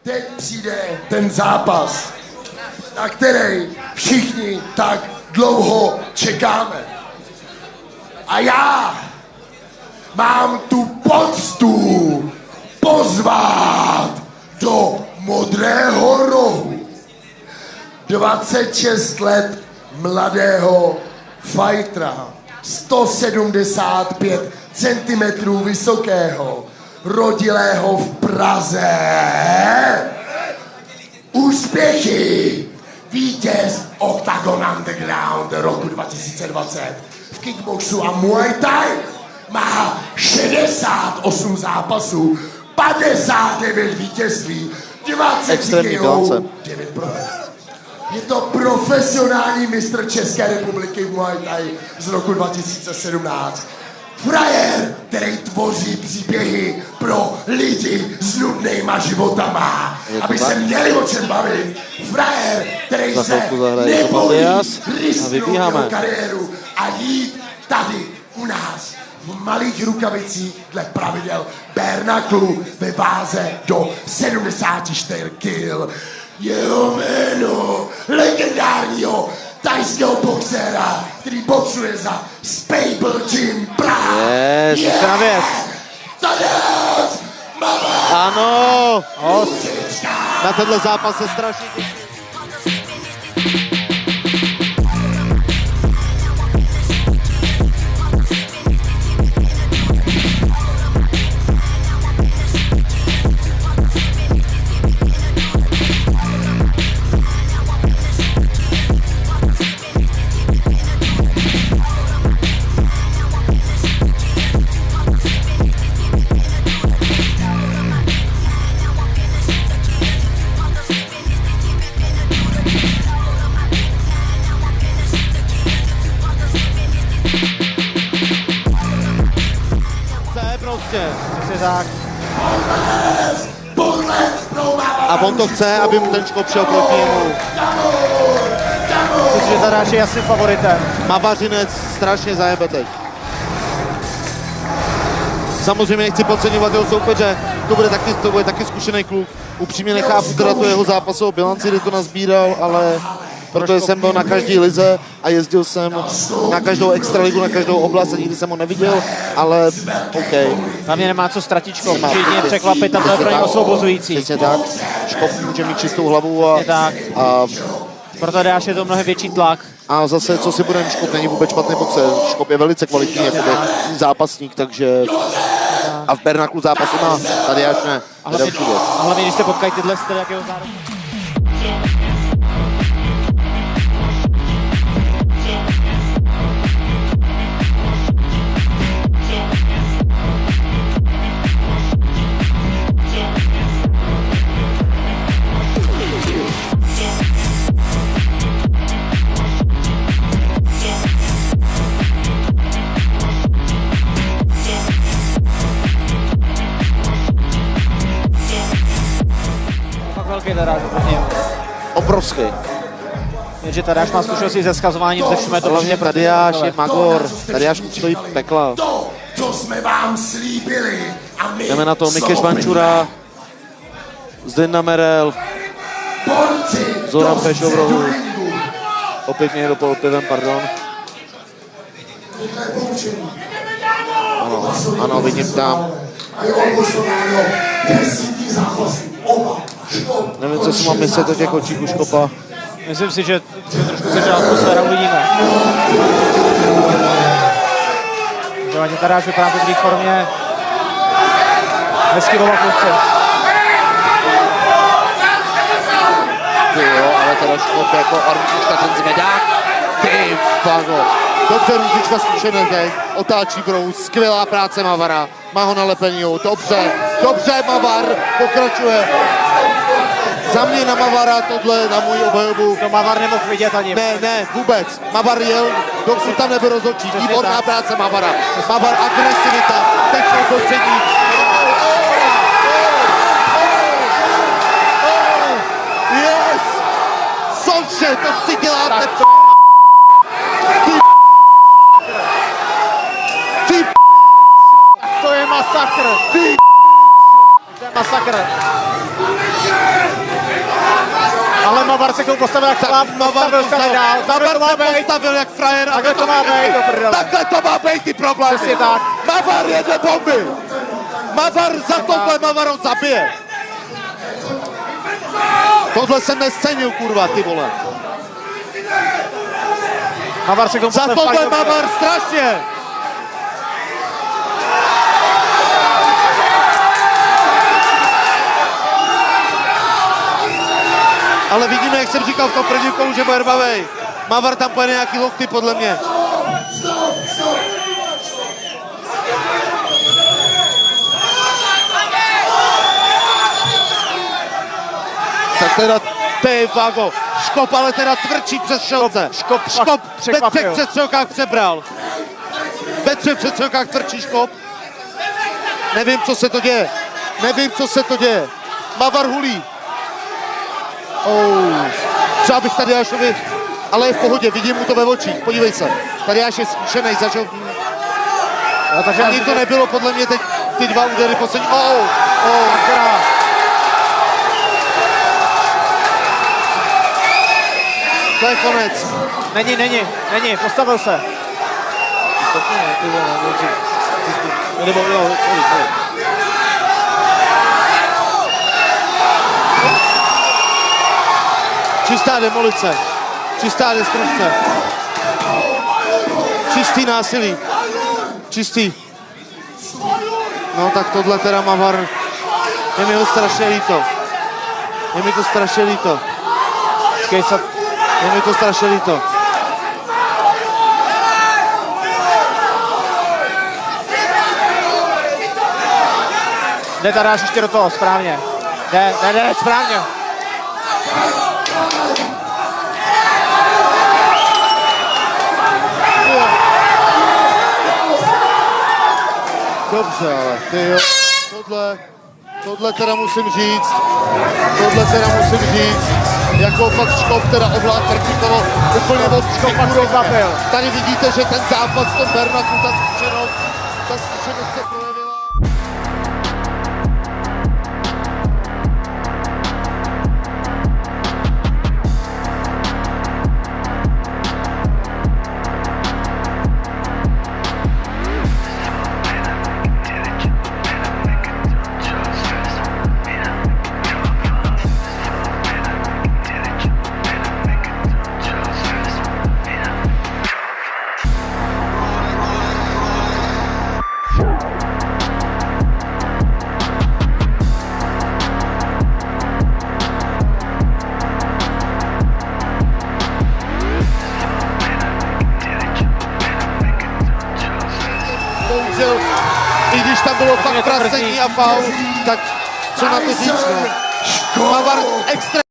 teď přijde ten zápas, na který všichni tak dlouho čekáme. A já mám tu poctu pozvat do Modrého rohu 26 let mladého fightera, 175 cm vysokého, rodilého v Praze. Úspěchy! Vítěz Octagon Underground roku 2020 v kickboxu a Muay Thai má 68 zápasů, 59 vítězství, 20 KO, 9 prohry. Je to profesionální mistr České republiky v Muay Thai z roku 2017. Frajer, který tvoří příběhy pro lidi s nudnýma životama, aby se měli o čem bavit. Frajer, který se nebojí risknout jeho kariéru a jít tady u nás v malých rukavicích dle pravidel bare knucklu ve váze do 74 kg. Jeho jméno legendárního tajského boxera, který boxuje za Spable Gym Praha. Tadeusz Mavr! Ano! Na tenhle zápas se strašně těší. Tak. A on to chce, aby mu ten Škop šel proti němu. Myslím, že Tadeáš je jasným favoritem. Mavařinec strašně zajebe teď. Samozřejmě nechci podceňovat jeho soupeře, to bude taky zkušený kluk. Upřímně nechápu teda tu jeho zápasovou bilanci, kde to nazbíral, ale protože jsem byl na každý lize a jezdil jsem na každou extraligu, na každou oblast a nikdy jsem ho neviděl, ale OK. Hlavně nemá co ztratit Škop, může jedině překvapit a to je pro ně osvobozující. Přesně tak, Škop může mít čistou hlavu a pro Tadeáš je to mnohem větší tlak. A zase, co si budeme, Škop není vůbec špatný boxer, Škop je velice kvalitní jakoby zápasník, takže a v bare knucklu zápasu má, Tadeáš ne. A hlavně, když se potkají tyhle styly, jakého zároveň. Velký Tadeáš proti němu. Obrovský. Jenže Tadeáš má zkušenosti se schazováním, ze všem je to hlavně Tadeáš je magor, Tadeáš stojí pekla. Co jsme vám slíbili a my jdeme na to, Mikeš Vančura, Zdena Merel, Zoran Peš v rohu. Opět někdo pod pivem, pardon. Ano, vidím tam. Nevím, co si mám myslet o těch očích u Škopa. Myslím si, že trošku se atmosféra, uvidíme. Že Tadeáš vypadá v dobré formě. Hezky oba kluci. Ty jo, ale teda Škop jako Ružička ten zvedák. Ty fago. Dobře, Ružička zkušený teď, otáčí brous, skvělá práce Mavara. Má ho nalepenýho, dobře Mavar, pokračuje. Za mě na Mavara tohle, na můj obhajobu. To Mavar nemohl vidět ani. Ne, vůbec. Mavar jel, dosud tam nebyl rozhodčí. Výborná práce Mavara. Mavar agresivita, techno prostředí. Yes! Solče, to si děláte To je masakr. To je masakr. Mavar se k tomu postavil jak chlap, postavil se nedál. Takhle to má být. Postavil jak frajer. Takhle to má být, do prdele. Takhle to má být, ty problémy. Přesně tak. Mavar jede bomby. Mavar za tohle Mavar ho zabije. Tohle jsem nescenil, kurva, ty vole. Mavar se k tomu Za postavil tohle fakt dobře. Mavar strašně. Ale vidíme, jak jsem říkal v tom prvním kolu, že bude rvavej. Mavar tam pojede nějaký lokty, podle mě. Tak teda, ty Vago, Škop ale teda tvrdší přes šelce. Škop ve překvapil. třech přestřelkách přebral. Ve třech přestřelkách tvrdší Škop. Nevím, co se to děje. Nevím, co se to děje. Mavar hulí. Třeba bych tady Jášovi, ale je v pohodě, vidím mu to ve očích, podívej se. Tady Jáš je zkušenej, zažil. Takže Ani to nebylo podle mě teď ty dva údery poslední. Akorát. To je konec. Není, postavil se. Čistá demolice, čistá destrukce, čistý násilí, čistý. No tak tohle teda Mavar, je mi ho strašně líto. Je mi to strašně líto. Je mi to strašně líto. Jde tady až ještě do toho, správně. Jde, správně. Dobře, ale ty jo, tohle teda musím říct, jako fakt Škop teda ovlád první kolo úplně od úrovně. Tady vidíte, že ten zápas v tom Bernaku, ta zkušenost se projevila. Bohužel, i když tam bylo fakt prasení a faul, tak co na to říct, no. Mavar extra